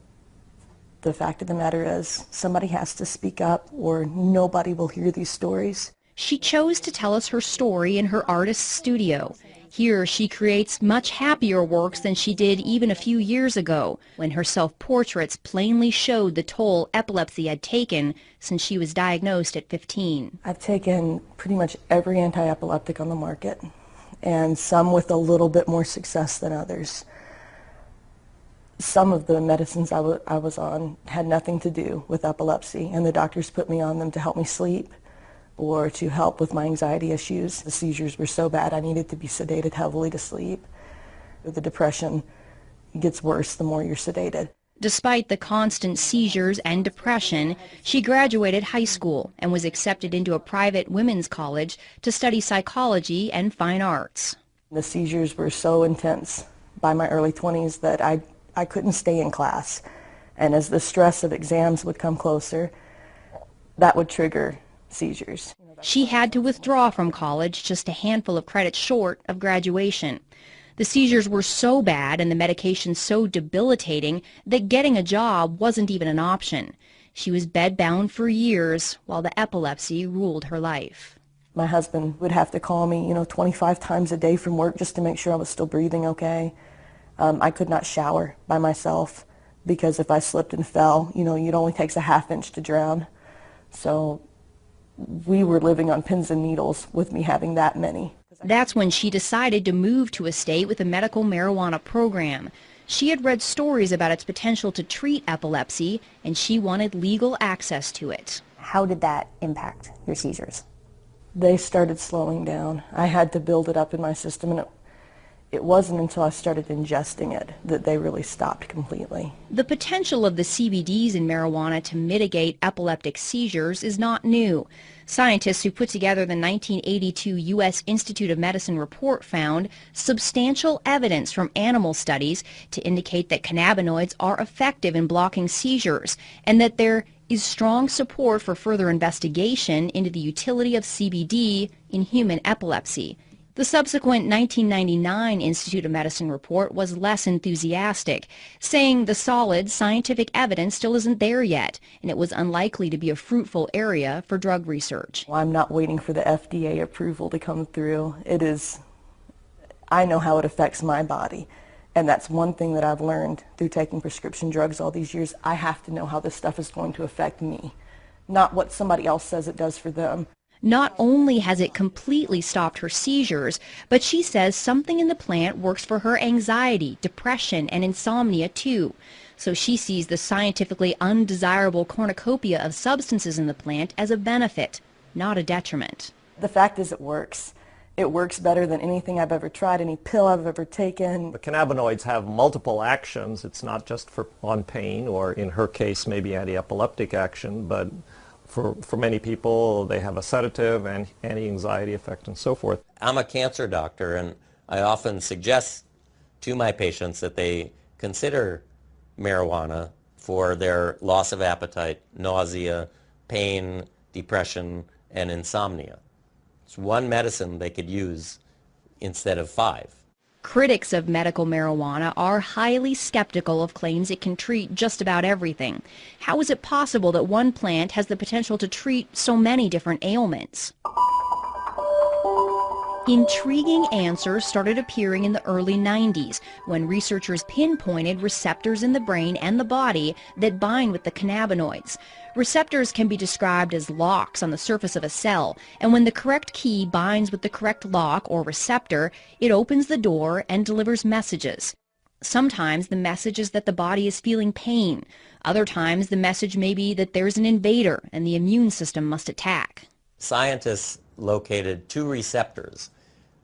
the fact of the matter is, somebody has to speak up or nobody will hear these stories. She chose to tell us her story in her artist's studio. Here she creates much happier works than she did even a few years ago, when her self-portraits plainly showed the toll epilepsy had taken since she was diagnosed at 15. I've taken pretty much every anti-epileptic on the market, and some with a little bit more success than others. Some of the medicines I was on had nothing to do with epilepsy, and the doctors put me on them to help me sleep or to help with my anxiety issues. The seizures were so bad I needed to be sedated heavily to sleep. The depression gets worse the more you're sedated. Despite the constant seizures and depression, she graduated high school and was accepted into a private women's college to study psychology and fine arts. The seizures were so intense by my early 20s that I couldn't stay in class. And as the stress of exams would come closer, that would trigger seizures. She had to withdraw from college just a handful of credits short of graduation. The seizures were so bad and the medication so debilitating that getting a job wasn't even an option. She was bedbound for years while the epilepsy ruled her life. My husband would have to call me, 25 times a day from work just to make sure I was still breathing okay. I could not shower by myself because if I slipped and fell, it only takes a half inch to drown. So we were living on pins and needles with me having that many. That's when she decided to move to a state with a medical marijuana program. She had read stories about its potential to treat epilepsy, and she wanted legal access to it. How did that impact your seizures? They started slowing down. I had to build it up in my system, and it wasn't until I started ingesting it that they really stopped completely. The potential of the CBDs in marijuana to mitigate epileptic seizures is not new. Scientists who put together the 1982 U.S. Institute of Medicine report found substantial evidence from animal studies to indicate that cannabinoids are effective in blocking seizures and that there is strong support for further investigation into the utility of CBD in human epilepsy. The subsequent 1999 Institute of Medicine report was less enthusiastic, saying the solid scientific evidence still isn't there yet, and it was unlikely to be a fruitful area for drug research. Well, I'm not waiting for the FDA approval to come through. I know how it affects my body, and that's one thing that I've learned through taking prescription drugs all these years. I have to know how this stuff is going to affect me, not what somebody else says it does for them. Not only has it completely stopped her seizures, but she says something in the plant works for her anxiety, depression, and insomnia too. So she sees the scientifically undesirable cornucopia of substances in the plant as a benefit, not a detriment. The fact is it works. It works better than anything I've ever tried, any pill I've ever taken. The cannabinoids have multiple actions. It's not just on pain, or in her case maybe anti-epileptic action, but for many people, they have a sedative and anti-anxiety effect and so forth. I'm a cancer doctor, and I often suggest to my patients that they consider marijuana for their loss of appetite, nausea, pain, depression, and insomnia. It's one medicine they could use instead of 5. Critics of medical marijuana are highly skeptical of claims it can treat just about everything. How is it possible that one plant has the potential to treat so many different ailments? Intriguing answers started appearing in the early 90s when researchers pinpointed receptors in the brain and the body that bind with the cannabinoids. Receptors can be described as locks on the surface of a cell, and when the correct key binds with the correct lock or receptor, it opens the door and delivers messages. Sometimes the message is that the body is feeling pain. Other times the message may be that there's an invader and the immune system must attack. Scientists located 2 receptors,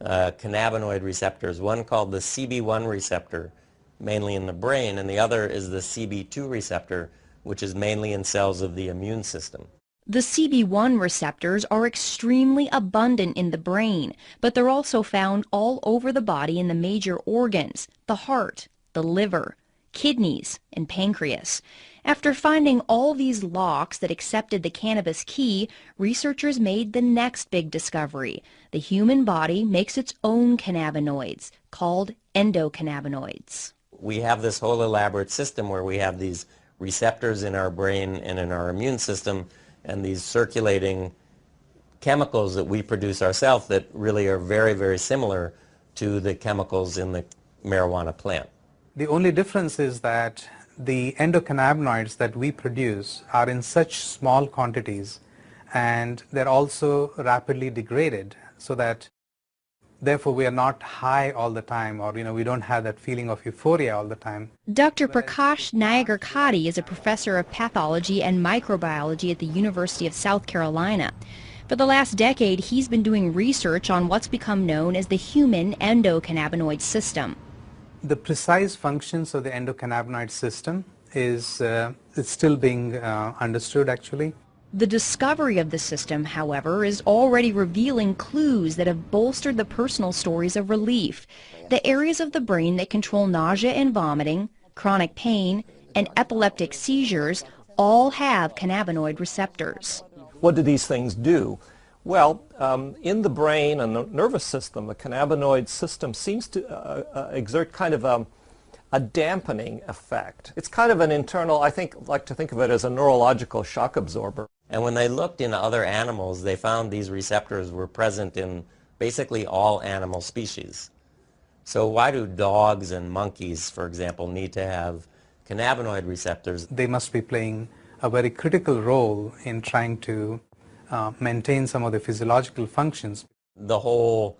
cannabinoid receptors, one called the CB1 receptor, mainly in the brain, and the other is the CB2 receptor, which is mainly in cells of the immune system. The CB1 receptors are extremely abundant in the brain, but they're also found all over the body in the major organs, the heart, the liver, kidneys, and pancreas. After finding all these locks that accepted the cannabis key, researchers made the next big discovery. The human body makes its own cannabinoids, called endocannabinoids. We have this whole elaborate system where we have these receptors in our brain and in our immune system, and these circulating chemicals that we produce ourselves that really are very, very similar to the chemicals in the marijuana plant. The only difference is that the endocannabinoids that we produce are in such small quantities, and they're also rapidly degraded, so that Therefore, we are not high all the time, or we don't have that feeling of euphoria all the time. Dr. Prakash Nayagarkatti is a professor of pathology and microbiology at the University of South Carolina. For the last decade, he's been doing research on what's become known as the human endocannabinoid system. The precise functions of the endocannabinoid system is it's still being understood, actually. The discovery of the system, however, is already revealing clues that have bolstered the personal stories of relief. The areas of the brain that control nausea and vomiting, chronic pain, and epileptic seizures all have cannabinoid receptors. What do these things do? Well, in the brain and the nervous system, the cannabinoid system seems to exert kind of a dampening effect. It's kind of an internal, like to think of it as a neurological shock absorber. And when they looked in other animals, they found these receptors were present in basically all animal species. So why do dogs and monkeys, for example, need to have cannabinoid receptors? They must be playing a very critical role in trying to maintain some of the physiological functions. The whole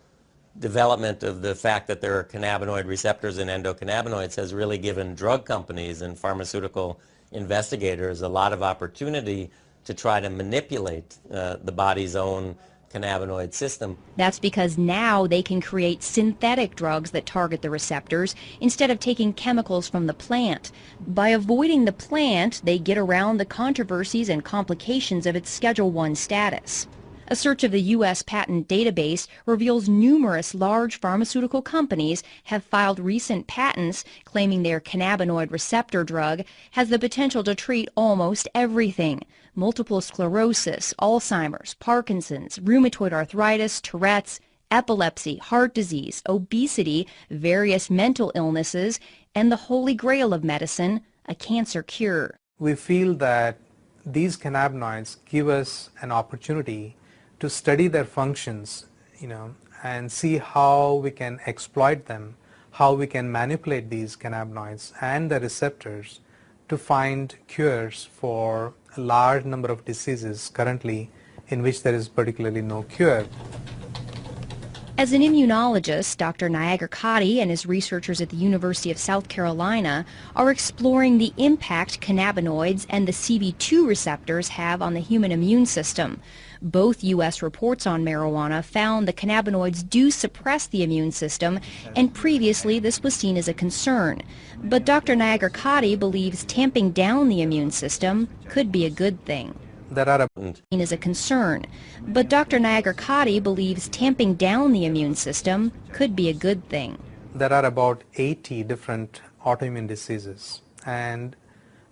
development of the fact that there are cannabinoid receptors in endocannabinoids has really given drug companies and pharmaceutical investigators a lot of opportunity to try to manipulate the body's own cannabinoid system. That's because now they can create synthetic drugs that target the receptors instead of taking chemicals from the plant. By avoiding the plant, they get around the controversies and complications of its Schedule I status. A search of the U.S. patent database reveals numerous large pharmaceutical companies have filed recent patents claiming their cannabinoid receptor drug has the potential to treat almost everything: multiple sclerosis, Alzheimer's, Parkinson's, rheumatoid arthritis, Tourette's, epilepsy, heart disease, obesity, various mental illnesses, and the holy grail of medicine, a cancer cure. We feel that these cannabinoids give us an opportunity to study their functions, and see how we can exploit them, how we can manipulate these cannabinoids and the receptors to find cures for a large number of diseases currently in which there is particularly no cure. As an immunologist, Dr. Nayagarkatti and his researchers at the University of South Carolina are exploring the impact cannabinoids and the CB2 receptors have on the human immune system. Both U.S. reports on marijuana found the cannabinoids do suppress the immune system, and previously this was seen as a concern. But Dr. Nayagarkatti believes tamping down the immune system could be a good thing. There are is a concern, but Dr. Nayagarkatti believes tamping down the immune system could be a good thing. There are about 80 different autoimmune diseases, and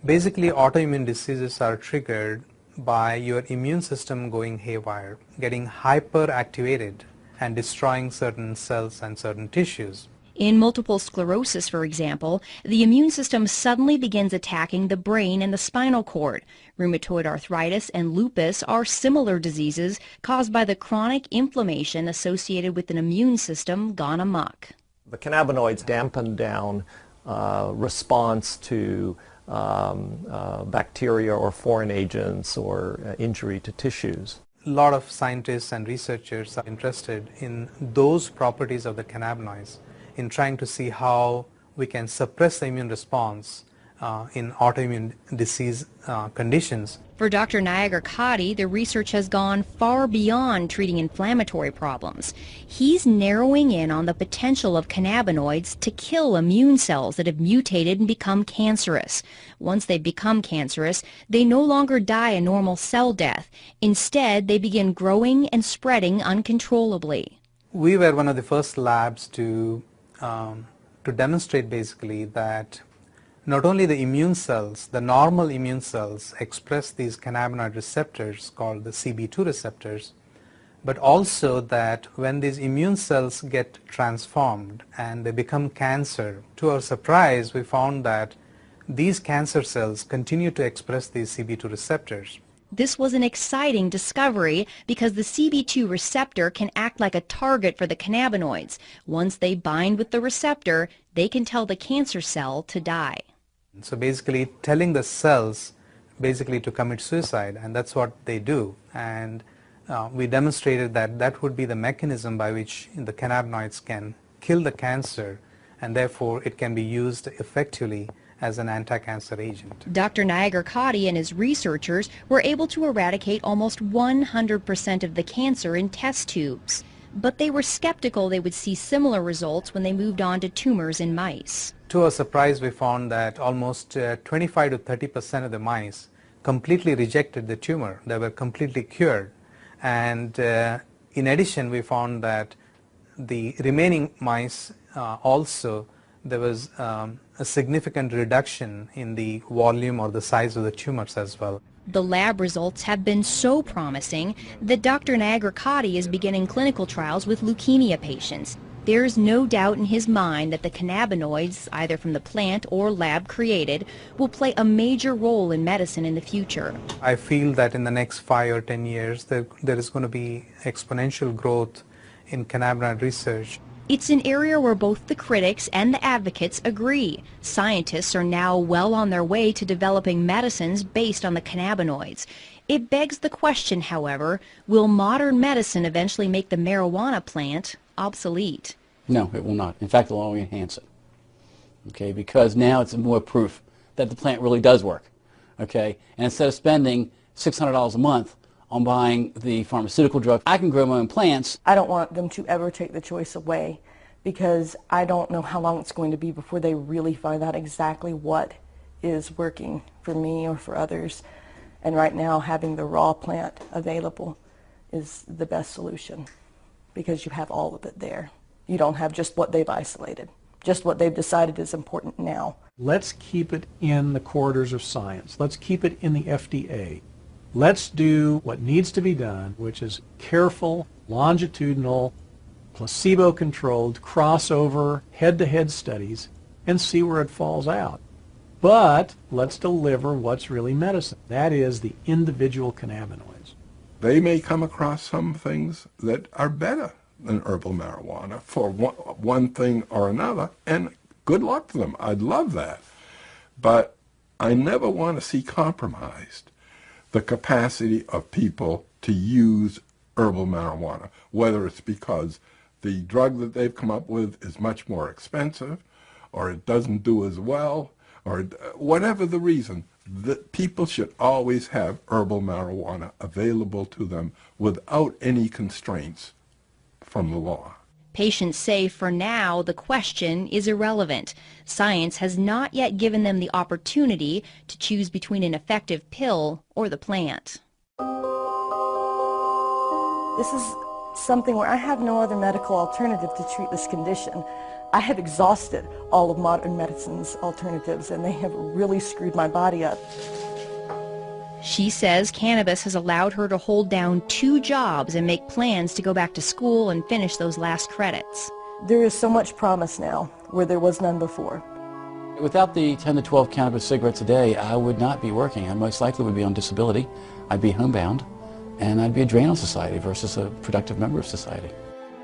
basically autoimmune diseases are triggered by your immune system going haywire, getting hyperactivated and destroying certain cells and certain tissues. In multiple sclerosis, for example, the immune system suddenly begins attacking the brain and the spinal cord. Rheumatoid arthritis and lupus are similar diseases caused by the chronic inflammation associated with an immune system gone amok. The cannabinoids dampen down response to bacteria or foreign agents or injury to tissues. A lot of scientists and researchers are interested in those properties of the cannabinoids, in trying to see how we can suppress the immune response in autoimmune disease conditions. For Dr. Nayagarkatti, the research has gone far beyond treating inflammatory problems. He's narrowing in on the potential of cannabinoids to kill immune cells that have mutated and become cancerous. Once they become cancerous, they no longer die a normal cell death. Instead, they begin growing and spreading uncontrollably. We were one of the first labs to demonstrate basically that not only the immune cells, the normal immune cells express these cannabinoid receptors called the CB2 receptors, but also that when these immune cells get transformed and they become cancer, to our surprise we found that these cancer cells continue to express these CB2 receptors. This was an exciting discovery because the CB2 receptor can act like a target for the cannabinoids. Once they bind with the receptor, they can tell the cancer cell to die. So basically telling the cells basically to commit suicide, and that's what they do. And we demonstrated that that would be the mechanism by which the cannabinoids can kill the cancer, and therefore it can be used effectively as an anti-cancer agent. Dr. Nagar-Katti and his researchers were able to eradicate almost 100% of the cancer in test tubes. But they were skeptical they would see similar results when they moved on to tumors in mice. To our surprise, we found that almost 25 to 30% of the mice completely rejected the tumor. They were completely cured. And in addition, we found that the remaining mice also, there was a significant reduction in the volume or the size of the tumors as well. The lab results have been so promising that Dr. Nagar-Katti is beginning clinical trials with leukemia patients. There's no doubt in his mind that the cannabinoids, either from the plant or lab created, will play a major role in medicine in the future. I feel that in the next 5 or 10 years, there is going to be exponential growth in cannabinoid research. It's an area where both the critics and the advocates agree. Scientists are now well on their way to developing medicines based on the cannabinoids. It begs the question, however, will modern medicine eventually make the marijuana plant obsolete? No, it will not. In fact, it will only enhance it. Okay, because now it's more proof that the plant really does work. Okay, and instead of spending $600 a month on buying the pharmaceutical drug, I can grow my own plants. I don't want them to ever take the choice away, because I don't know how long it's going to be before they really find out exactly what is working for me or for others. And right now, having the raw plant available is the best solution, because you have all of it there. You don't have just what they've isolated, just what they've decided is important now. Let's keep it in the corridors of science. Let's keep it in the FDA. Let's do what needs to be done, which is careful, longitudinal, placebo-controlled, crossover, head-to-head studies, and see where it falls out. But let's deliver what's really medicine. That is the individual cannabinoids. They may come across some things that are better than herbal marijuana for one thing or another, and good luck to them. I'd love that. But I never want to see compromised the capacity of people to use herbal marijuana, whether it's because the drug that they've come up with is much more expensive, or it doesn't do as well, or whatever the reason. That people should always have herbal marijuana available to them without any constraints from the law. Patients say for now the question is irrelevant. Science has not yet given them the opportunity to choose between an effective pill or the plant. This is something where I have no other medical alternative to treat this condition. I have exhausted all of modern medicine's alternatives, and they have really screwed my body up. She says cannabis has allowed her to hold down 2 jobs and make plans to go back to school and finish those last credits. There is so much promise now where there was none before. Without the 10 to 12 cannabis cigarettes a day, I would not be working. I most likely would be on disability. I'd be homebound, and I'd be a drain on society versus a productive member of society.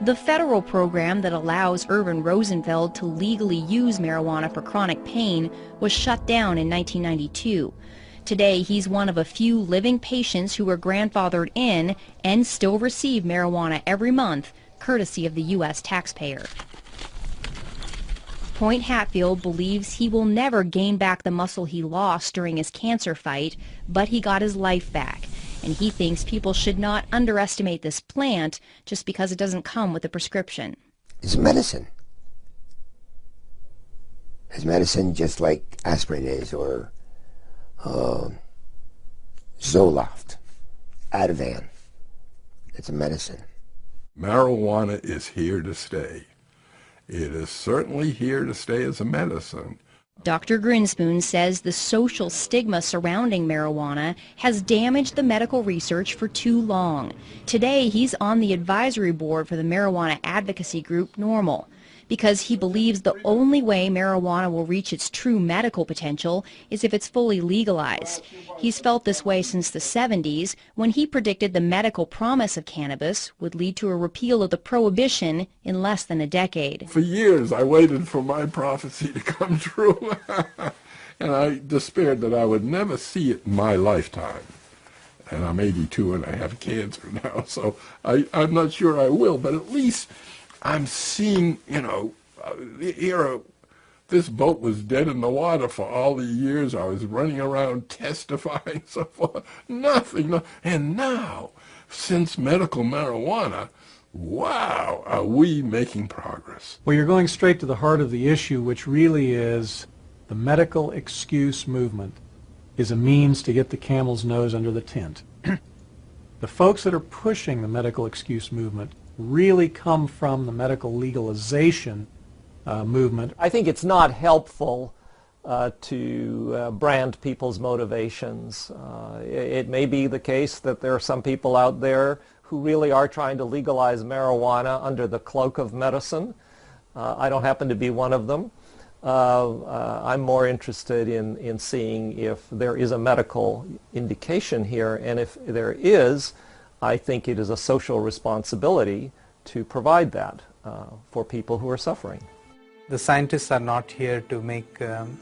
The federal program that allows Irvin Rosenfeld to legally use marijuana for chronic pain was shut down in 1992. Today, he's one of a few living patients who were grandfathered in and still receive marijuana every month, courtesy of the U.S. taxpayer. Point Hatfield believes he will never gain back the muscle he lost during his cancer fight, but he got his life back. And he thinks people should not underestimate this plant just because it doesn't come with a prescription. It's medicine. It's medicine just like aspirin is, or Zoloft, Ativan. It's a medicine. Marijuana is here to stay. It is certainly here to stay as a medicine. Dr. Grinspoon says the social stigma surrounding marijuana has damaged the medical research for too long. Today, he's on the advisory board for the marijuana advocacy group NORML, because he believes the only way marijuana will reach its true medical potential is if it's fully legalized. He's felt this way since the 70s, when he predicted the medical promise of cannabis would lead to a repeal of the prohibition in less than a decade. For years, I waited for my prophecy to come true, and I despaired that I would never see it in my lifetime. And I'm 82 and I have cancer now, so I'm not sure I will, but at least I'm seeing, here this boat was dead in the water for all the years I was running around testifying, so forth. Nothing. And now, since medical marijuana, wow, are we making progress. Well, you're going straight to the heart of the issue, which really is the medical excuse movement is a means to get the camel's nose under the tent. The folks that are pushing the medical excuse movement really come from the medical legalization movement. I think it's not helpful to brand people's motivations. It may be the case that there are some people out there who really are trying to legalize marijuana under the cloak of medicine. I don't happen to be one of them. I'm more interested in seeing if there is a medical indication here, and if there is, I think it is a social responsibility to provide that for people who are suffering. The scientists are not here to make,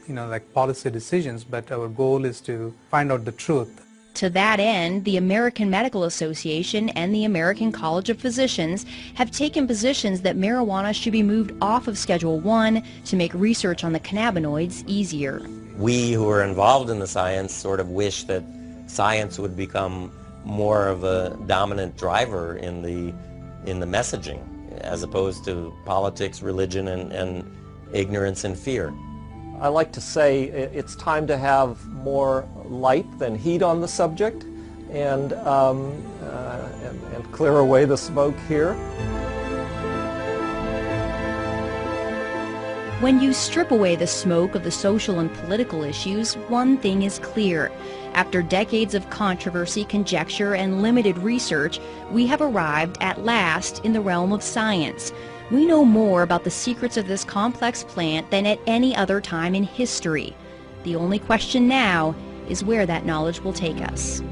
like policy decisions, but our goal is to find out the truth. To that end, the American Medical Association and the American College of Physicians have taken positions that marijuana should be moved off of Schedule I to make research on the cannabinoids easier. We who are involved in the science sort of wish that science would become more of a dominant driver in the messaging, as opposed to politics, religion, and ignorance and fear. I like to say it's time to have more light than heat on the subject, and clear away the smoke here. When you strip away the smoke of the social and political issues, one thing is clear. After decades of controversy, conjecture, and limited research, we have arrived at last in the realm of science. We know more about the secrets of this complex plant than at any other time in history. The only question now is where that knowledge will take us.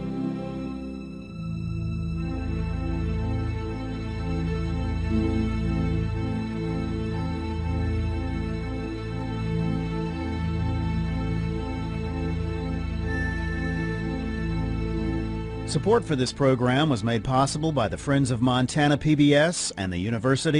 Support for this program was made possible by the Friends of Montana PBS and the University